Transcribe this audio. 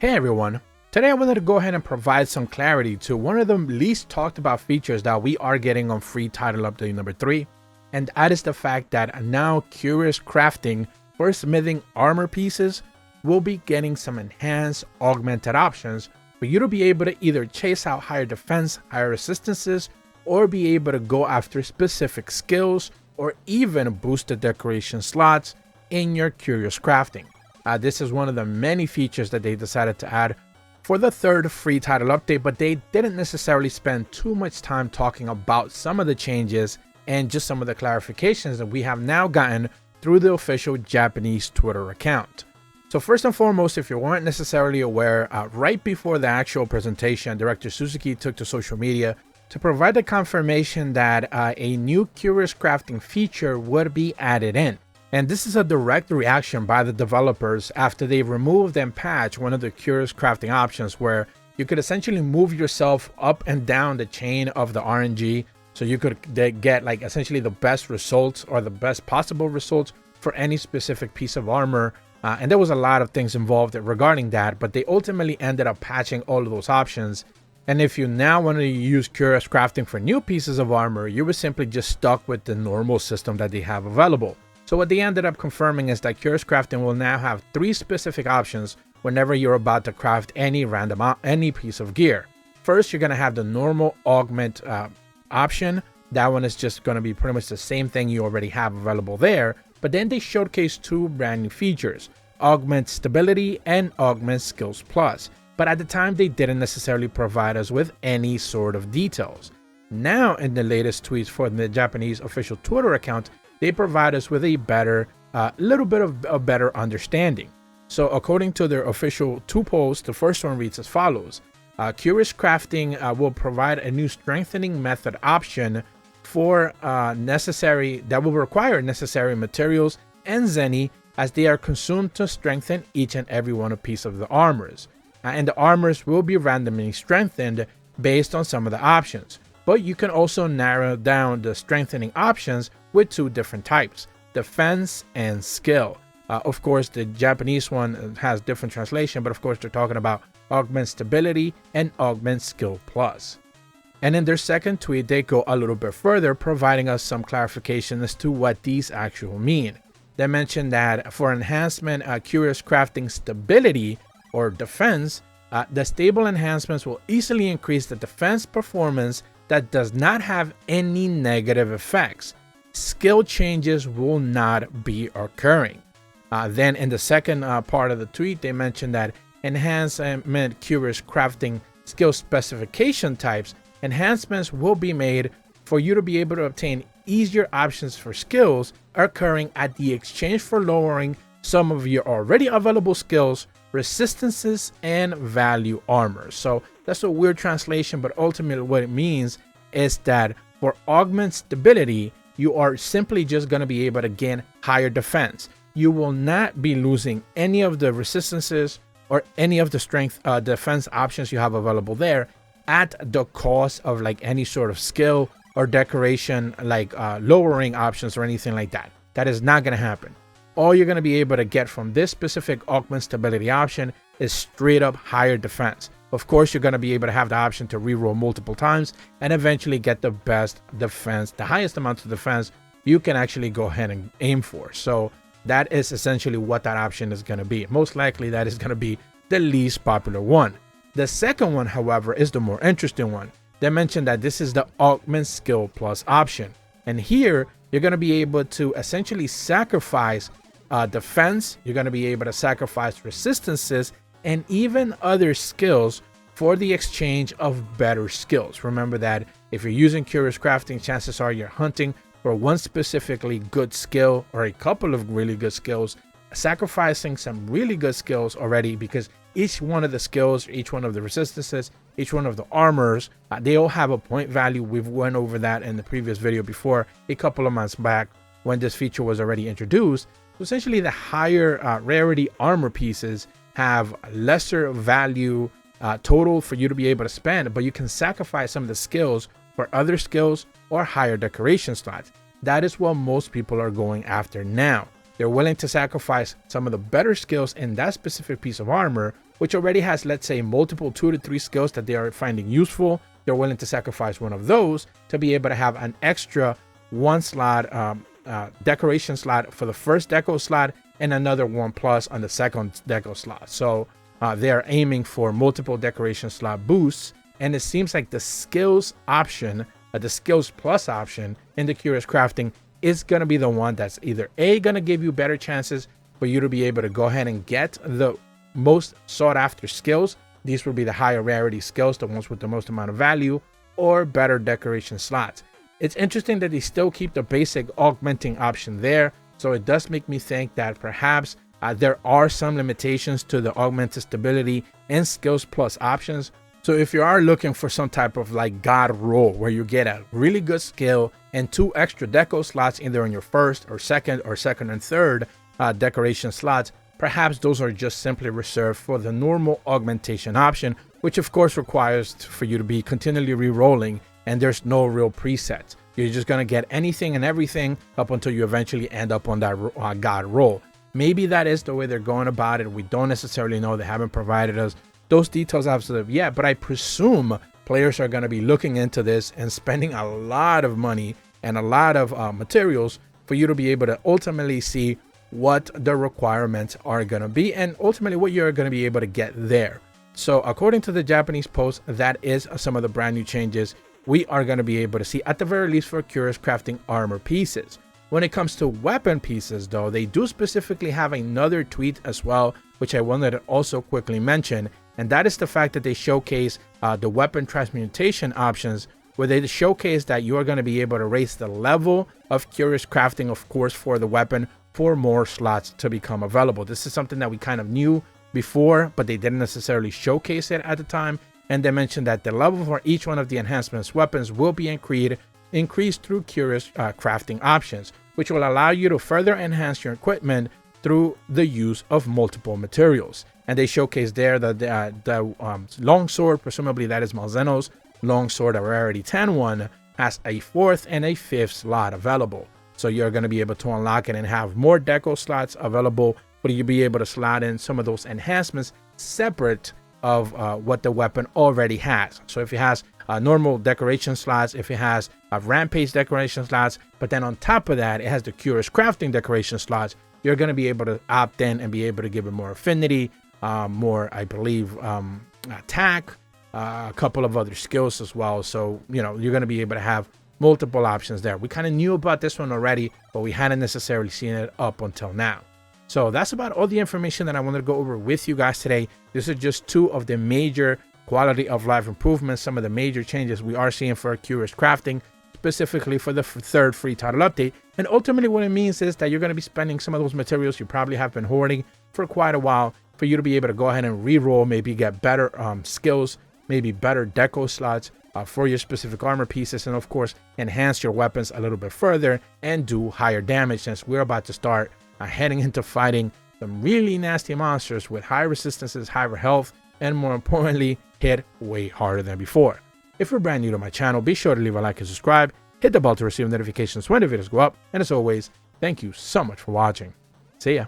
Hey everyone, today I wanted to go ahead and provide some clarity to one of the least talked about features that we are getting on free Tittle update number 3, and that is the fact that now Qurious crafting for smithing armor pieces will be getting some enhanced augmented options for you to be able to either chase out higher defense, higher resistances, or be able to go after specific skills or even boost the decoration slots in your Qurious crafting. This is one of the many features that they decided to add for the third free Tittle update, but they didn't necessarily spend too much time talking about some of the changes and just some of the clarifications that we have now gotten through the official Japanese Twitter account. So first and foremost, if you weren't necessarily aware, right before the actual presentation, Director Suzuki took to social media to provide the confirmation that a new Qurious crafting feature would be added in. And this is a direct reaction by the developers after they removed and patched one of the Qurious crafting options where you could essentially move yourself up and down the chain of the RNG, so you could get like essentially the best results or the best possible results for any specific piece of armor. And there was a lot of things involved regarding that, but they ultimately ended up patching all of those options. And if you now want to use Qurious crafting for new pieces of armor, you were simply just stuck with the normal system that they have available. So what they ended up confirming is that Qurious crafting will now have 3 specific options whenever you're about to craft any piece of gear. First, you're going to have the normal augment option. That one is just going to be pretty much the same thing you already have available there. But then they showcase 2 brand new features, Augment Stability and Augment Skills Plus. But at the time, they didn't necessarily provide us with any sort of details. Now, in the latest tweets for the Japanese official Twitter account, they provide us with a better, little bit of a better understanding. So according to their official 2 posts, the first one reads as follows. Qurious crafting will provide a new strengthening method option for that will require necessary materials and zeni as they are consumed to strengthen each and every one piece of the armors. And the armors will be randomly strengthened based on some of the options. But you can also narrow down the strengthening options with 2 different types, defense and skill. Of course, the Japanese one has different translation, but of course they're talking about augment stability and augment skill plus. And in their second tweet, they go a little bit further, providing us some clarification as to what these actually mean. They mention that for enhancement Qurious crafting stability or defense, the stable enhancements will easily increase the defense performance that does not have any negative effects. Skill changes will not be occurring. Then in the second part of the tweet, they mentioned that enhancement Qurious crafting skill specification types, enhancements will be made for you to be able to obtain easier options for skills occurring at the exchange for lowering some of your already available skills, resistances, and value armor. So that's a weird translation, but ultimately what it means is that for augment stability, you are simply just going to be able to gain higher defense. You will not be losing any of the resistances or any of the strength defense options you have available there at the cost of like any sort of skill or decoration, like lowering options or anything like that. That is not going to happen. All you're going to be able to get from this specific augment stability option is straight up higher defense. Of course, you're going to be able to have the option to reroll multiple times and eventually get the best defense, the highest amount of defense you can actually go ahead and aim for. So that is essentially what that option is going to be. Most likely that is going to be the least popular one. The second one, however, is the more interesting one. They mentioned that this is the Augment Skill Plus option. And here, you're going to be able to essentially sacrifice defense, you're going to be able to sacrifice resistances, and even other skills for the exchange of better skills. Remember that if you're using Qurious crafting, chances are you're hunting for one specifically good skill or a couple of really good skills, sacrificing some really good skills already, because each one of the skills, each one of the resistances, each one of the armors, they all have a point value. We've went over that in the previous video before, a couple of months back when this feature was already introduced. So essentially the higher rarity armor pieces have lesser value total for you to be able to spend, but you can sacrifice some of the skills for other skills or higher decoration slots. That is what most people are going after now. They're willing to sacrifice some of the better skills in that specific piece of armor which already has, let's say, multiple 2 to 3 skills that they are finding useful, they're willing to sacrifice one of those to be able to have an extra 1 slot decoration slot for the first deco slot and another 1+ on the second deco slot. So they are aiming for multiple decoration slot boosts, and it seems like the skills option, the skills plus option in the Qurious crafting is going to be the one that's either going to give you better chances for you to be able to go ahead and get the most sought after skills. These will be the higher rarity skills, the ones with the most amount of value, or better decoration slots. It's interesting that they still keep the basic augmenting option there, so it does make me think that perhaps there are some limitations to the augmented stability and skills plus options. So if you are looking for some type of like god roll where you get a really good skill and 2 extra deco slots either in your first or second and third decoration slots, perhaps those are just simply reserved for the normal augmentation option, which of course requires for you to be continually re-rolling, and there's no real presets. You're just going to get anything and everything up until you eventually end up on that god roll. Maybe that is the way they're going about it. We don't necessarily know. They haven't provided us those details as of yet, but I presume players are going to be looking into this and spending a lot of money and a lot of materials for you to be able to ultimately see what the requirements are going to be and ultimately what you're going to be able to get there. So according to the Japanese post, that is some of the brand new changes we are going to be able to see at the very least for Qurious crafting armor pieces. When it comes to weapon pieces though, they do specifically have another tweet as well, which I wanted to also quickly mention, and that is the fact that they showcase the weapon transmutation options, where they showcase that you are going to be able to raise the level of Qurious crafting, of course, for the weapon for more slots to become available. This is something that we kind of knew before, but they didn't necessarily showcase it at the time. And they mentioned that the level for each one of the enhancements weapons will be increased through Qurious crafting options, which will allow you to further enhance your equipment through the use of multiple materials. And they showcase there the longsword, presumably that is Malzeno's longsword, a rarity 10 one, has a 4th and a 5th slot available. So you're going to be able to unlock it and have more deco slots available, but you'll be able to slot in some of those enhancements separate of what the weapon already has. So if it has normal decoration slots, if it has rampage decoration slots, but then on top of that, it has the Qurious crafting decoration slots, you're going to be able to opt in and be able to give it more affinity, more, I believe, attack, a couple of other skills as well. So, you know, you're going to be able to have multiple options there. We kind of knew about this one already, but we hadn't necessarily seen it up until now. So that's about all the information that I wanted to go over with you guys today. This is just 2 of the major quality of life improvements, some of the major changes we are seeing for Qurious crafting, specifically for the third free title update. And ultimately what it means is that you're going to be spending some of those materials you probably have been hoarding for quite a while for you to be able to go ahead and re-roll, maybe get better skills, maybe better deco slots for your specific armor pieces, and of course enhance your weapons a little bit further and do higher damage, since we're about to start heading into fighting some really nasty monsters with high resistances, higher health, and more importantly, hit way harder than before. If you're brand new to my channel, be sure to leave a like and subscribe, hit the bell to receive notifications when the videos go up, and as always, thank you so much for watching. See ya.